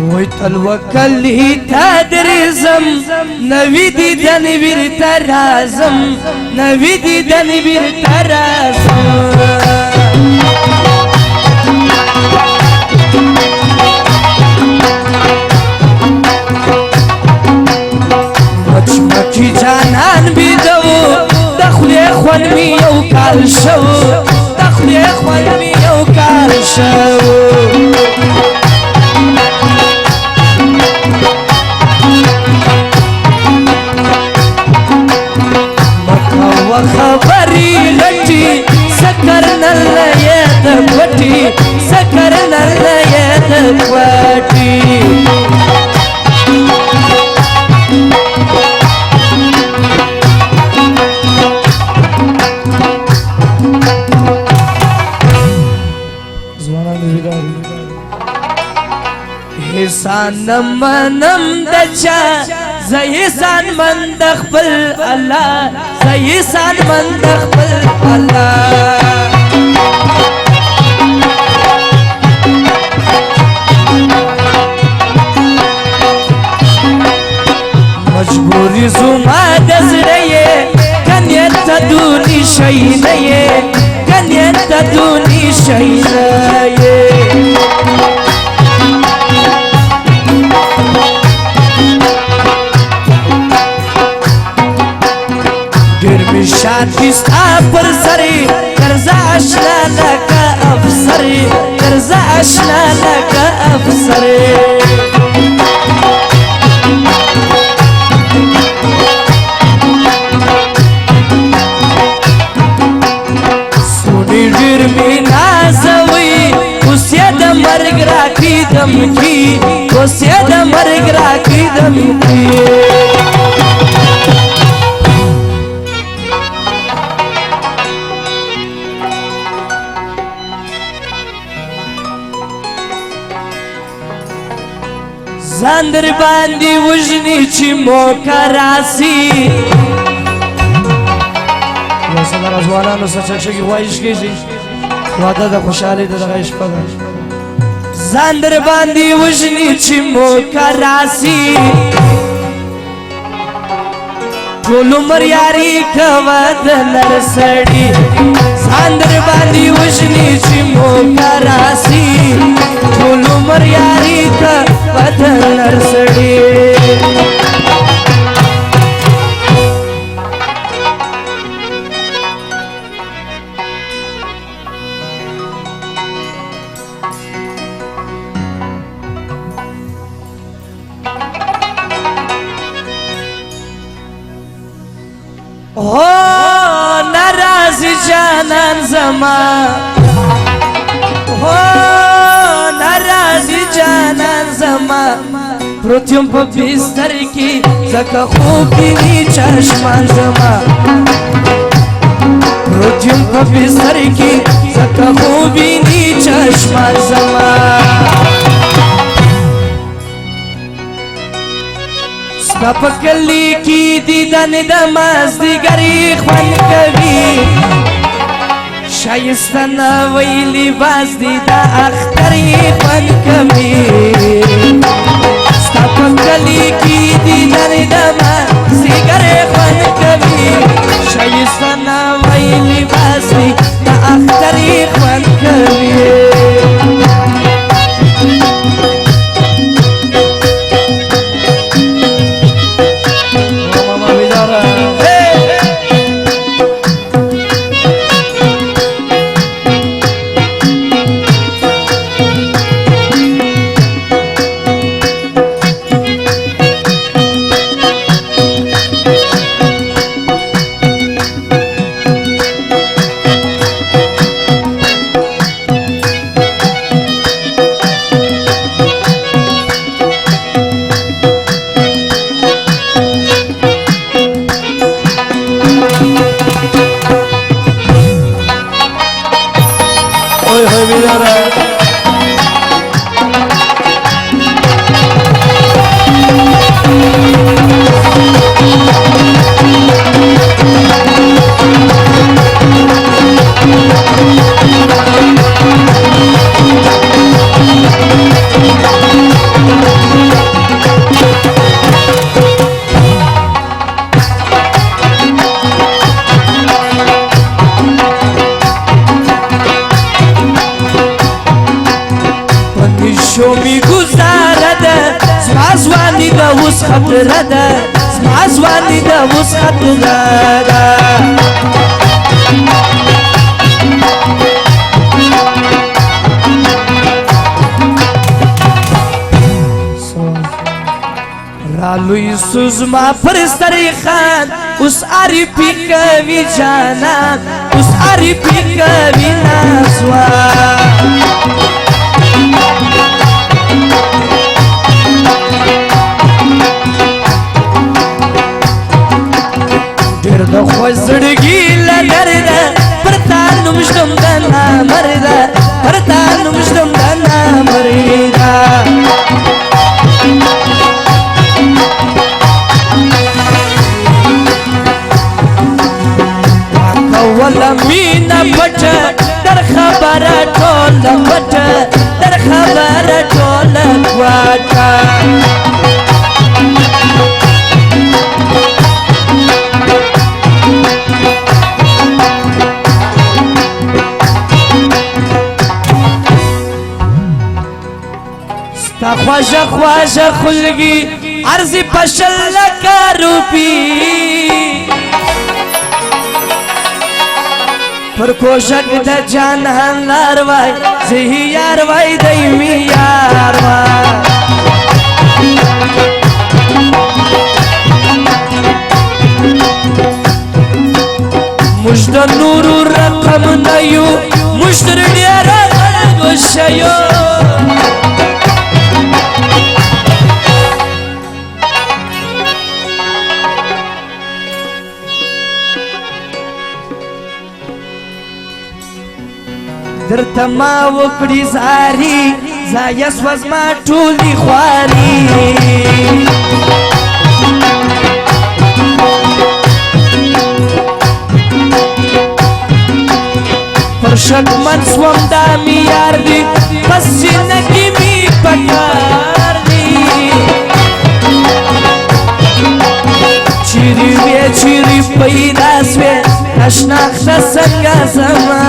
وتلوكلي تدريزم نبي دي دنبير ترازم نبي دي دنبير ترازم مچمچی جانان بیدو دخلی خوان می یو کال شو دخلی خوان می یو کال شو وخبري غټي سكرنا الليات بټي سكرنا الليات بټي احسان منم دچا زي احسان من دخبل الله زي احسان من دخبل الله مجبوري زما دزړې کنه تدوني شي نه کنه تدوني شي نه شادی ستا پر سری کرزا اشنا لکا افسری کرزا اشنا لکا افسری سونی ډیر می نازوي اوس یې د مرګ راکې دم کی اوس یې د مرګ راکې دم کی زندر باندې وژني چې موقع راسي نو سره ځوانانو سره چې وایش کېږي واده د خوشحالۍ د دغه شپه ده زندر باندې وژني چې موقع راسي ټول عمر یاري کوه د نر سړي زندر باندې وژني چې موقع راسي ټول عمر یاري کوه د نر سړي او ناراضي جانان زما او ناراضي جانان زما پروتیم په بستر کې زکه خوب دي چشمان زما پروتیم په بستر کې زکه خوب دي چشمان زما ستا په کلی کې دیدن د مازدیګري خوند کوي شایسته نه ویلي باز دی د اختر یې خوند کوي ستا په کلی کې دیدن د مازدیګري خوند کوي شایسته نه ویلي باز دی د اختر یې خوند کوي شو می گزاره ده زما ځواني ده اوس خطره ده زما ځواني ده اوس خطره ده رالوی سوزما پرستری خان اوس عارفی کوي جانان اوس عارفی کوي نازوان ډېر د خوږ زړګي له درده پر تا نوم ږدم د نامرده پر تا نوم ږدم د نامرده ولا مینا پټه در خبره ټوله پټه در خبره ټوله کوټه ستا خواږه خواږه خلګي عرضې په شل لکه روپي پر کوشک د جانان لار وای زه یار وای دی می یار وای مشت نور رقم نیو مشت ډیر غشیو درته ما وکړي زاري ځایه سوه زما ټولې خواري پر شکمن سوم دا مې یار دي بس سینه کې مې پکار دي چیرې وې چیرې پیدا سوې اشناخته څنګه زما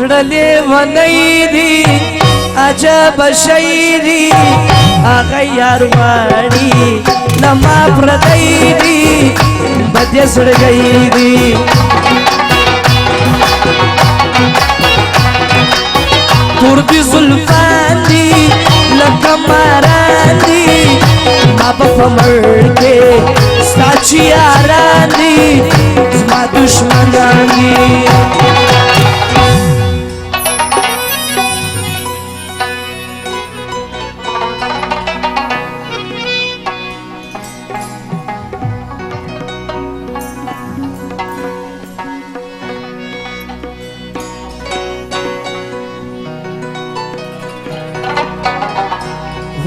زړه لیونی دی عجب شی دی هغه یار غواړي نه ما پردی دی بد یې زړګی دی تور دي زلفان دی لکه ماران دی ما به په مړ کې ستا چې یاران دی زما دشمنان دی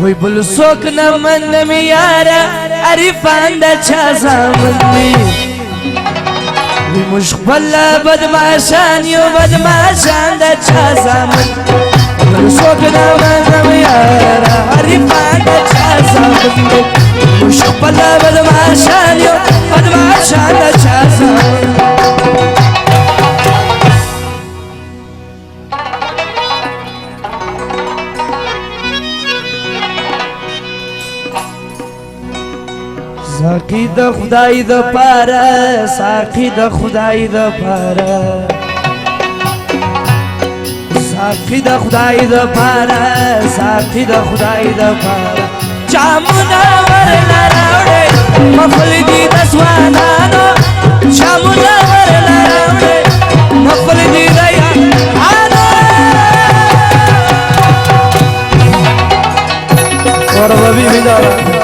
وی بل څوک نه منم یاره عرفان د چا زامن دی وی موږ خپله بدماشان یو بدماشان د چا زامن بل څوک نه منم یاره عرفان د چا زامن دی موږ خپله بدماشان یو بدماشان د چا زامن ساقی د خدای د پاره ساقی د خدای د پاره ساقی د خدای د پاره ساقی د خدای د پاره چامونه ورله راوړې مفل دي د ځوانانو چامونه ورله راوړې مفل دي د یارانو ورته بیبي داره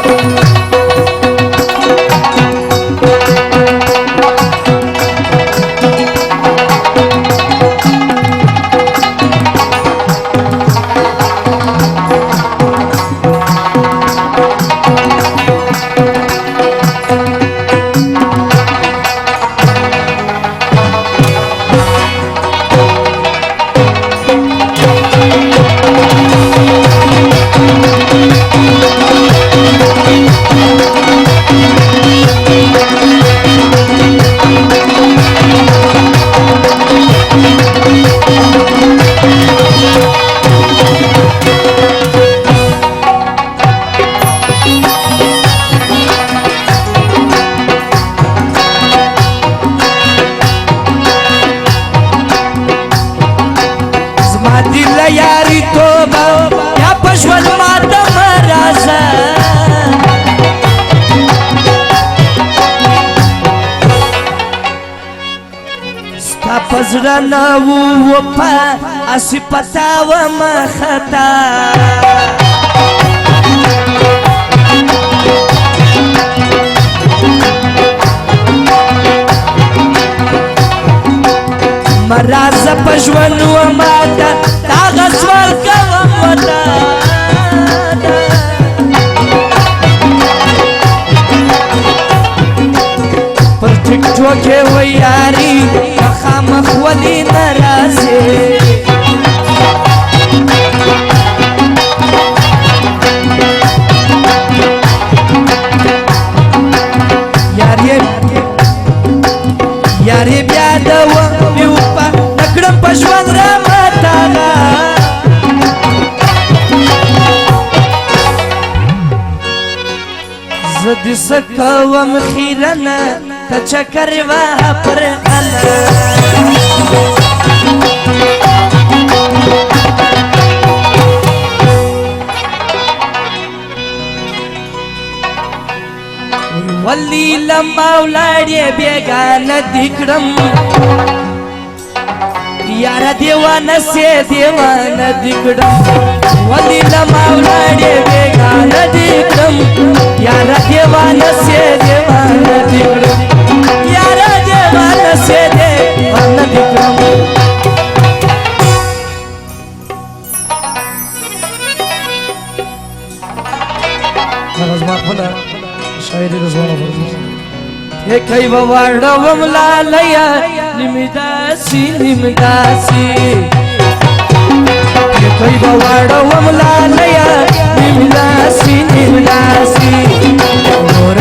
ستا پزرنا وپا اسی پتا و مخطا مراز پجون و ماتا تاغس والکوم وطا پر ٹک ٹوکے و یاری مخامخ ولی نرازی یاری بیادا و میوپا نکڑم پشوان را ماتاغا زدی سکوم خیرنا تچکر واها پر انا ولی لما ولاړې بیگانه دکړم یاره دیوانه سي دیوانه دکړم ولی لما ولاړې بیگانه دکړم یاره دیوانه سي دیوانه دکړم یاره دیوانه سي دیوانه دکړم شاعری رضوانه فرزوس کئی بواڑا وملالیا نمداسی نمداسی کئی بواڑا وملالیا نمداسی نمداسی اور